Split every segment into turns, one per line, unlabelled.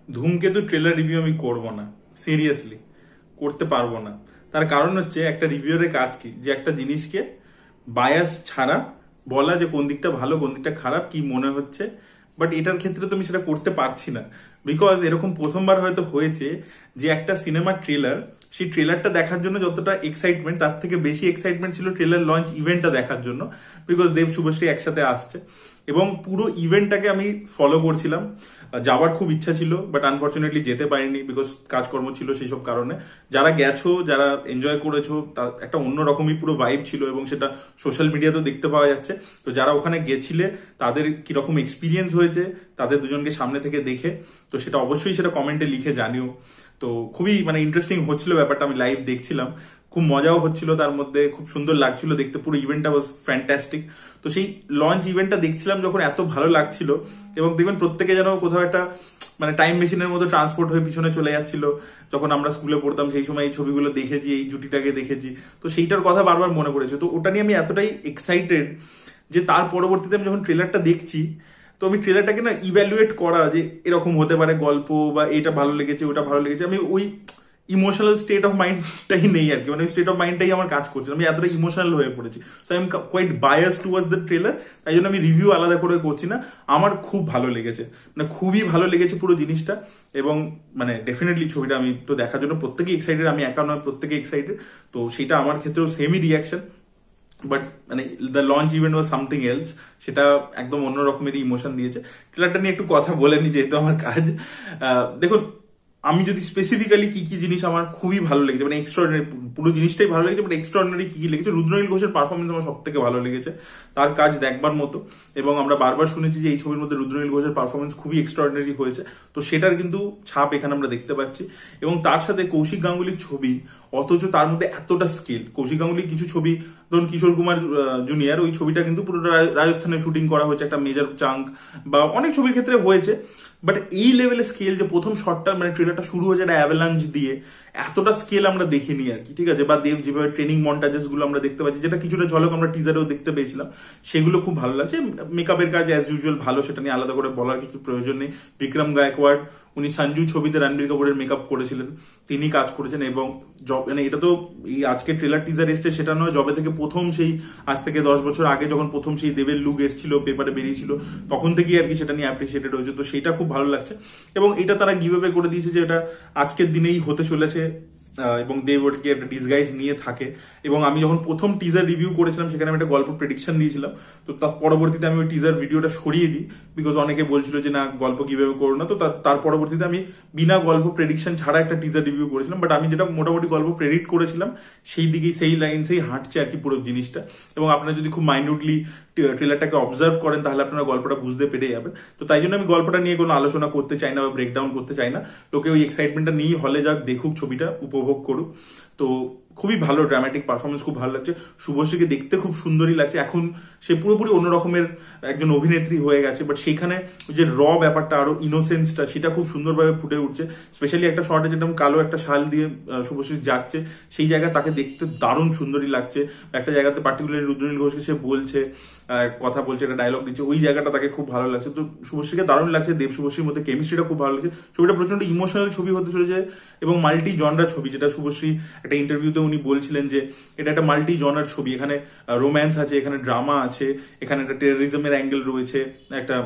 ধূমকেতু trailer review আমি করব না, সিরিয়াসলি করতে পারবো না। তার কারণ হচ্ছে একটা রিভিউরের কাজ কি, যে একটা জিনিসকে বায়াস ছাড়া বলা যে কোন দিকটা ভালো কোন দিকটা খারাপ কি মনে হচ্ছে। বাট এটার ক্ষেত্রে তো আমি সেটা করতে পারছি না, বিকজ এরকম প্রথমবার হয়তো হয়েছে যে একটা সিনেমার ট্রেলার, সেই ট্রেলারটা দেখার জন্য যতটা এক্সাইটমেন্ট তার থেকে বেশি এক্সাইটমেন্ট ছিল ট্রেলার লঞ্চ ইভেন্টটা দেখার জন্য, বিকজ দেব শুভশ্রী একসাথে আসছে এবং পুরো ইভেন্টটাকে আমি ফলো করছিলাম। যাওয়ার খুব ইচ্ছা ছিল, বাট আনফর্চুনেটলি যেতে পারিনি বিকজ কাজকর্ম ছিল সেই সব কারণে। যারা গেছো, যারা এনজয় করেছো, তার একটা অন্যরকমই পুরো ভাইব ছিল এবং সেটা সোশ্যাল মিডিয়াতেও দেখতে পাওয়া যাচ্ছে। তো যারা ওখানে গেছিলে তাদের কিরকম এক্সপিরিয়েন্স হয়েছে তাদের দুজনকে সামনে থেকে দেখে, তো সেটা অবশ্যই সেটা কমেন্টে লিখে জানিও। তো খুবই মানে ইন্টারেস্টিং হচ্ছিল ব্যাপারটা, আমি লাইভ দেখছিলাম, খুব মজাও হচ্ছিল, তার মধ্যে খুব সুন্দর লাগছিল দেখতে, পুরো ইভেন্টটা ওয়াজ ফ্যান্টাস্টিক। তো সেই লঞ্চ ইভেন্টটা দেখছিলাম যখন এত ভালো লাগছিল, এবং দেখবেন প্রত্যেকে যেন কোথাও একটা মানে টাইম মেশিনের মতো ট্রান্সপোর্ট হয়ে পিছনে চলে যাচ্ছিল। যখন আমরা স্কুলে পড়তাম সেই সময় এই ছবিগুলো দেখেছি, এই জুটিটাকে দেখেছি, তো সেইটার কথা বারবার মনে পড়েছে। তো ওটা নিয়ে আমি এতটাই এক্সাইটেড যে তার পরবর্তীতে আমি যখন ট্রেলারটা দেখছি, তো আমি ট্রেলারটাকে না ইভ্যালুয়েট করা যে এরকম হতে পারে গল্প, বা এটা ভালো লেগেছে ওটা ভালো লেগেছে, আমি ওই ইমোশনাল স্টেট অফ মাইন্ডটাই নেই আর কি, মানে স্টেট অফ মাইন্ডটাই আমার কাজ করছে, আমি এতটা ইমোশনাল হয়ে পড়েছি। So I am quite bias towards the trailer, তাই জন্য আমি রিভিউ আলাদা করে করছি না। আমার খুব ভালো লেগেছে, মানে খুবই ভালো লেগেছে পুরো জিনিসটা, এবং মানে ডেফিনেটলি ছবিটা আমি তো দেখার জন্য প্রত্যেকেই এক্সাইটেড, আমি একা নয় প্রত্যেকে এক্সাইটেড। তো সেটা আমার ক্ষেত্রেও সেমই রিয়াকশন, বাট মানে the launch event was something else, সেটা একদম অন্য রকমেরই ইমোশন দিয়েছে। ট্রেলারটা নিয়ে একটু কথা বলে নি যেহেতু আমার কাজ। দেখুন, আমি যদি স্পেসিফিক্যালি কি কি জিনিস আমার খুবই ভালো লেগেছে, মানে এক্সট্রাঅর্ডিনারি, পুরো জিনিসটাই ভালো লেগেছে, বাট এক্সট্রাঅর্ডিনারি কি কি লেগেছে, রুদ্রনীল ঘোষের পারফরমেন্স আমার সব থেকে ভালো লেগেছে, তার কাজ দেখবার মতো। এবং আমরা বারবার শুনেছি যে এই ছবির মধ্যে রুদ্রনীল ঘোষের পারফরমেন্স খুবই এক্সট্রাঅর্ডিনারি হয়েছে, তো সেটার কিন্তু ছাপ এখানে আমরা দেখতে পাচ্ছি। এবং তার সাথে কৌশিক গাঙ্গুলির ছবি, অথচ তার মধ্যে এতটা স্কিল। কৌশিক গাঙ্গুলির কিছু ছবি, ধরুন কিশোর কুমার জুনিয়র, ওই ছবিটা কিন্তু পুরো রাজস্থানে শুটিং করা হয়েছে, একটা মেজর চাঙ্ক, বা অনেক ছবির ক্ষেত্রে হয়েছে, বাট এই লেভেলের স্কেল যে প্রথম শটটা মানে ট্রেলারটা শুরু হয়েছে একটা অ্যাভালাঞ্চ দিয়ে, এতটা স্কেল আমরা দেখিনি আর কি, ঠিক আছে। বা দেব যেভাবে ট্রেনিং মন্টাজেস গুলো আমরা দেখতে পাচ্ছি, যেটা কিছুটা ঝলক আমরা টিজারেও দেখতে পেয়েছিলাম, সেগুলো খুব ভালো লাগছে। মেকআপের কাজ অ্যাজ ইউজুয়াল ভালো, সেটা নিয়ে আলাদা করে বলার কিছু প্রয়োজন নেই। বিক্রম গায়কোয়াড়, উনি সঞ্জু ছবিতে রণবীর কাপুরের মেকআপ করেছিলেন, তিনি কাজ করেছেন। এবং মানে এটা তো এই আজকে ট্রেলার টিজার এসছে সেটা নয়, জবে থেকে প্রথম সেই আজ থেকে 10 বছর আগে যখন প্রথম সেই দেবের লুক এসেছিল, পেপারে বেরিয়েছিল, তখন থেকেই আর কি সেটা নিয়ে অ্যাপ্রিসিয়েটেড হয়েছে। তো সেটা খুব ভালো লাগছে, এবং এটা তারা গিভ অ্যাওয়ে করে দিয়েছে যে এটা আজকের দিনেই হতে চলেছে, এবং দেব ওটাকে একটা ডিসগাইজ নিয়ে থাকে। এবং আমি যখন প্রথম টিজার রিভিউ করেছিলাম সেখানে আমি একটা গল্প প্রেডিকশন দিয়েছিলাম, তো তার পরবর্তীতে আমি ওই টিজার ভিডিওটা সরিয়ে দিই, বিকজ অনেকে বলছিল যে না গল্প কিভাবে করো না। তো তার পরবর্তীতে আমি বিনা গল্প প্রেডিকশন ছাড়া একটা টিজার রিভিউ করেছিলাম, বাট আমি যেটা মোটামুটি গল্প প্রেডিক্ট করেছিলাম সেই দিকেই, সেই লাইনসেই হাঁটছে আর কি পুরো জিনিসটা। এবং আপনারা যদি খুব মাইনিউটলি ট্রেলারটাকে অবজার্ভ করেন তাহলে আপনারা গল্পটা বুঝতে পেরে যাবেন। তো তাই জন্য আমি গল্পটা নিয়ে কোনো আলোচনা করতে চাই না বা ব্রেকডাউন করতে চাই না, লোকে ওই এক্সাইটমেন্টটা নিয়ে হলে যাক, দেখুক ছবিটা, উপভোগ করুক। তো খুবই ভালো ড্রামাটিক পারফরমেন্স, খুব ভালো লাগছে। শুভশ্রীকে দেখতে খুব সুন্দরই লাগছে, এখন সে পুরোপুরি অন্য রকমের একজন অভিনেত্রী হয়ে গেছে, বাট সেখানে যে র ব্যাপারটা, আরো ইনোসেন্সটা, সেটা খুব সুন্দরভাবে ফুটে উঠছে। স্পেশালি একটা শর্টে যেটা কালো একটা শাল দিয়ে শুভশ্রী যাচ্ছে, সেই জায়গা তাকে দেখতে দারুণ সুন্দরই লাগছে। একটা জায়গাতে পার্টিকুলারলি রুদ্রনীল ঘোষকে সে বলছে, কথা বলছে, একটা ডায়লগ দিচ্ছে, ওই জায়গাটা তাকে খুব ভালো লাগছে। তো শুভশ্রীকে দারুণ লাগছে, দেব শুভশ্রীর মধ্যে কেমিস্ট্রিটা খুব ভালো লাগছে। ছবিটা প্রচন্ড ইমোশনাল ছবি হতে চলেছে, এবং মাল্টি জনরা ছবি, যেটা শুভশ্রী একটা ইন্টারভিউতে উনি বলছিলেন যে এটা একটা মাল্টি জনার ছবি, এখানে রোম্যান্স আছে, এখানে ড্রামা আছে, এখানে একটা টেররিজমের অ্যাঙ্গেল রয়েছে, একটা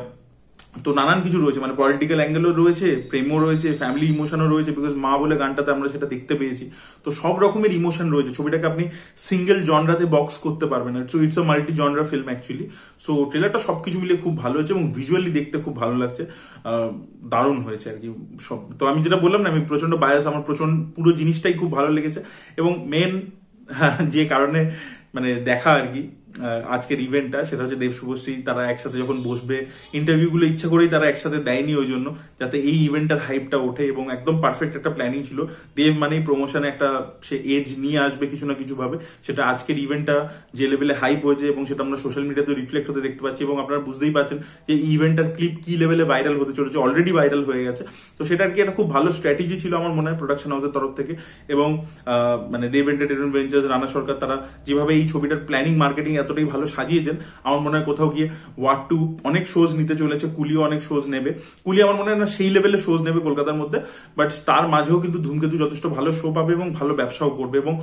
তো নানান কিছু রয়েছে, মানে পলিটিক্যাল অ্যাঙ্গেলও রয়েছে, প্রেমও রয়েছে, ফ্যামিলি ইমোশনও রয়েছে, বিকজ মা বলে গানটাতে আমরা সেটা দেখতে পেয়েছি। তো সব রকমের ইমোশন রয়েছে, ছবিটাকে আপনি সিঙ্গেল জনরাতে বক্স করতে পারবেন না। So it's a multi genre film actually. So ট্রেলারটা সবকিছু মিলে খুব ভালো হয়েছে, এবং ভিজুয়ালি দেখতে খুব ভালো লাগছে, দারুণ হয়েছে আর কি সব। তো আমি যেটা বললাম না, আমি প্রচন্ড বায়াস, আমার প্রচন্ড পুরো জিনিসটাই খুব ভালো লেগেছে। এবং মেন যে কারণে মানে দেখা আর কি আজকের ইভেন্টটা, সেটা হচ্ছে দেব শুভশ্রী তারা একসাথে যখন বসবে, ইন্টারভিউগুলো ইচ্ছা করেই তারা একসাথে দেয়নি ওই জন্য, যাতে এই ইভেন্টটার হাইপটা ওঠে, এবং একদম পারফেক্ট একটা প্ল্যানিং ছিল। দেব মানেই প্রমোশনে একটা সে এজ নিয়ে আসবে কিছু না কিছু ভাবে, সেটা আজকের ইভেন্টটা যে লেভেলে হাইপ হয়েছে, এবং সেটা আমরা সোশ্যাল মিডিয়াতে রিফ্লেক্ট হতে দেখতে পাচ্ছি, এবং আপনারা বুঝতেই পারছেন যে এই ইভেন্টটার ক্লিপ কি লেভেলে ভাইরাল হতে চলেছে, অলরেডি ভাইরাল হয়ে গেছে। তো সেটা আর কি একটা খুব ভালো স্ট্র্যাটেজি ছিল আমার মনে হয় প্রোডাকশন হাউসের তরফ থেকে, এবং মানে দেব এন্টারটেনমেন্ট ভেঞ্চার্স, রানা সরকার, তারা যেভাবে এই ছবিটার প্ল্যানিং মার্কেটিং এত এতটাই ভালো সাজিয়েছেন, আমার মনে হয় কোথাও গিয়ে ওয়ার 2 অনেক শোজ নিতে চলেছে, কুলিও অনেক শোজ নেবে। কুলি আমার মনে হয় না সেই লেভেলের শোজ নেবে কলকাতার মধ্যে, বাট তার মাঝেও কিন্তু ধূমকেতু যথেষ্ট ভালো শো পাবে এবং ভালো ব্যবসাও করবে। এবং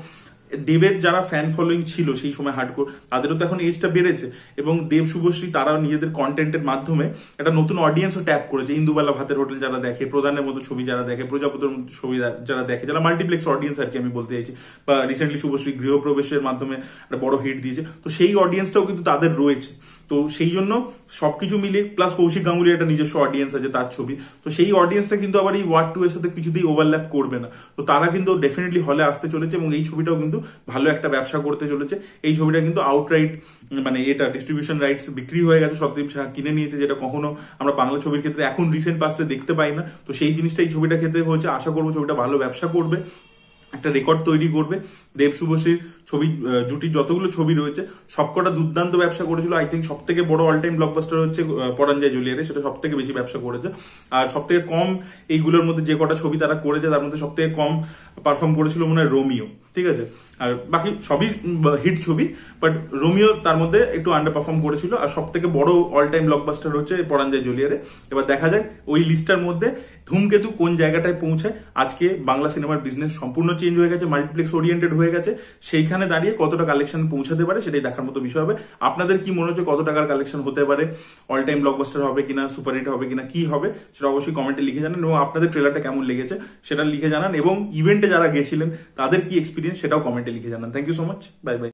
দেবের যারা ফ্যান ফলোয়িং ছিল সেই সময় হার্ডকোর, তাদেরও তো এখন এজটা বেড়েছে, এবং দেব শুভশ্রী তারাও নিজেদের কন্টেন্টের মাধ্যমে একটা নতুন অডিয়েন্সও ট্যাপ করেছে। ইন্দুবালা ভাতের হোটেল যারা দেখে, প্রধানের মতো ছবি যারা দেখে, প্রজাপতির মতো ছবি যারা দেখে, যারা মাল্টিপ্লেক্স অডিয়েন্স আর কি আমি বলতে চাইছি, বা রিসেন্টলি শুভশ্রী গৃহপ্রবেশের মাধ্যমে একটা বড় হিট দিয়েছে, তো সেই অডিয়েন্সটাও কিন্তু তাদের রয়েছে। তো সেই জন্য সবকিছু মিলিয়ে, প্লাস কৌশিক গাঙ্গুলি একটা নিজস্ব অডিয়েন্স আছে তার ছবি, তো সেই অডিয়েন্সটা কিন্তু আবার এই ওয়ার 2 এর সাথে কিছুতেই ওভারল্যাপ করবে না। তো তারা কিন্তু ডেফিনেটলি হলে আসতে চলেছে, এবং এই ছবিটাও কিন্তু ভালো একটা ব্যবসা করতে চলেছে। এই ছবিটা কিন্তু আউটরাইট মানে এটা ডিস্ট্রিবিউশন রাইটস বিক্রি হয়ে গেছে, সত্যদীপ সাহা কিনে নিয়েছে, যেটা কখনো আমরা বাংলা ছবির ক্ষেত্রে এখন রিসেন্ট পাস্টে দেখতে পাই না। তো সেই জিনিসটা এই ছবিটার ক্ষেত্রে হয়েছে। আশা করবো ছবিটা ভালো ব্যবসা করবে, একটা রেকর্ড তৈরি করবে। দেব শুভশ্রীর ছবি জুটির যতগুলো ছবি রয়েছে সবকটা দুর্দান্ত ব্যবসা করেছিল। আই থিঙ্ক সব থেকে বড় অল টাইম ব্লকবাস্টার হচ্ছে পরাণ যায় জ্বলিয়ারে, সেটা সব থেকে বেশি ব্যবসা করেছে। আর সব থেকে কম এইগুলোর মধ্যে যে কটা ছবি তারা করেছে তার মধ্যে সব থেকে কম পারফর্ম করেছিল মনে হয় রোমিও, ঠিক আছে। আর বাকি সবই হিট ছবি, বাট রোমিও তার মধ্যে একটু আন্ডার পারফর্ম করেছিল। আর সব থেকে বড় অল টাইম ব্লকবাস্টার হচ্ছে পরাণ যায় জ্বলিয়ারে। এবার দেখা যাক ওই লিস্টার মধ্যে ধূমকেতু কোন জায়গাটায় পৌঁছায়। আজকে বাংলা সিনেমার বিজনেস সম্পূর্ণ চেঞ্জ হয়ে গেছে, মাল্টিপ্লেক্স ওরিয়েন্টেড হয়ে গেছে, সেইখানে দাঁড়িয়ে কতটা কালেকশন পৌঁছাতে পারে সেটাই দেখার মতো বিষয় হবে। আপনাদের কি মনে হচ্ছে কত টাকার কালেকশন হতে পারে, অল টাইম ব্লকবাস্টার হবে কিনা, সুপারহিট হবে কিনা, কি হবে সেটা অবশ্যই কমেন্টে লিখে জানান, এবং আপনাদের ট্রেলারটা কেমন লেগেছে সেটা লিখে জানান, এবং ইভেন্টে যারা গেছিলেন তাদের কি এক্সপিরিয়েন্স সেটাও কমেন্টে লিখে জানান। Thank you so much, bye by.